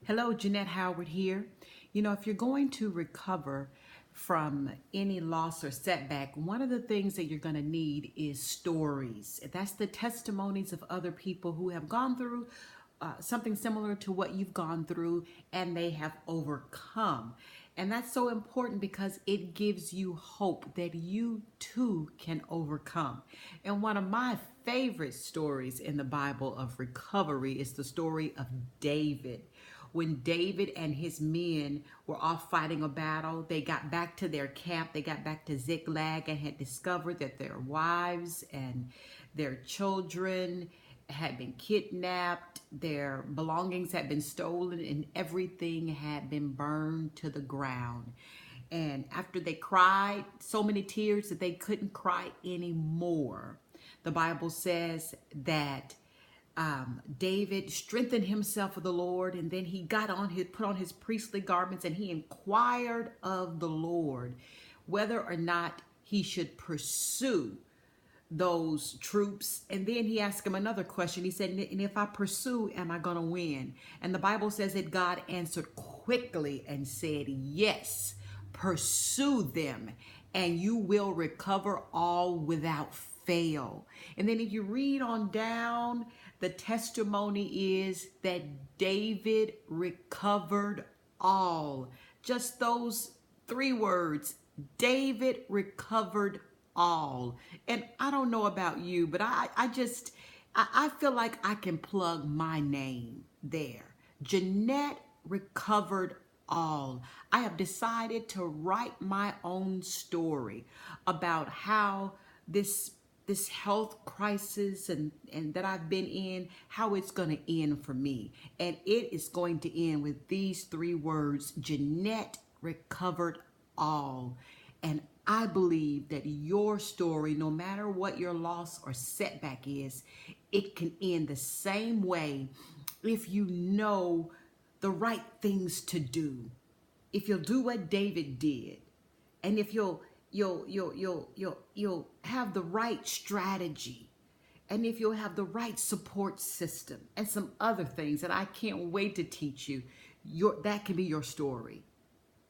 Hello, Genette Howard here. If you're going to recover from any loss or setback, one of the things that you're going to need is stories. That's the testimonies of other people who have gone through something similar to what you've gone through and they have overcome. And that's so important because it gives you hope that you too can overcome. And one of my favorite stories in the Bible of recovery is the story of David. When David and his men were off fighting a battle, they got back to their camp, they got back to Ziklag and had discovered that their wives and their children had been kidnapped, their belongings had been stolen, and everything had been burned to the ground. And after they cried so many tears that they couldn't cry anymore, the Bible says that David strengthened himself with the Lord, and then he put on his priestly garments, and he inquired of the Lord whether or not he should pursue those troops. And then he asked him another question. He said, and if I pursue, am I going to win? And the Bible says that God answered quickly and said, yes, pursue them and you will recover all without fail. And then if you read on down, the testimony is that David recovered all. Just those three words, David recovered all. And I don't know about you, but I feel like I can plug my name there. Genette recovered all. I have decided to write my own story about how this health crisis and that I've been in, how it's going to end for me. And it is going to end with these three words: Genette recovered all. And I believe that your story, no matter what your loss or setback is, it can end the same way if you know the right things to do. If you'll do what David did, and if you'll have the right strategy, and if you'll have the right support system and some other things that I can't wait to teach you, that can be your story.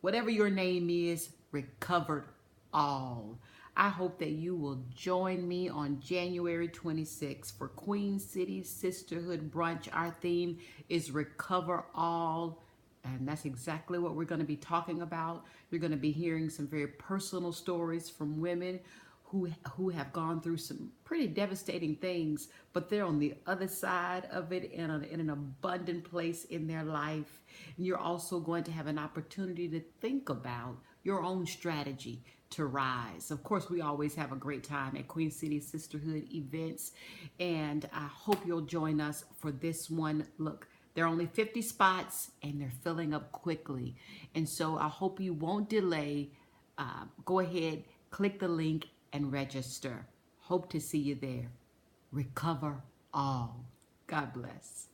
Whatever your name is, recovered all. I hope that you will join me on January 26th for Queen City Sisterhood Brunch. Our theme is Recover All. And that's exactly what we're going to be talking about. You're going to be hearing some very personal stories from women who have gone through some pretty devastating things, but they're on the other side of it in an abundant place in their life. And you're also going to have an opportunity to think about your own strategy to rise. Of course, we always have a great time at Queen City Sisterhood events, and I hope you'll join us for this one. Look, there are only 50 spots and they're filling up quickly. And so I hope you won't delay. Go ahead, click the link and register. Hope to see you there. Recover all. God bless.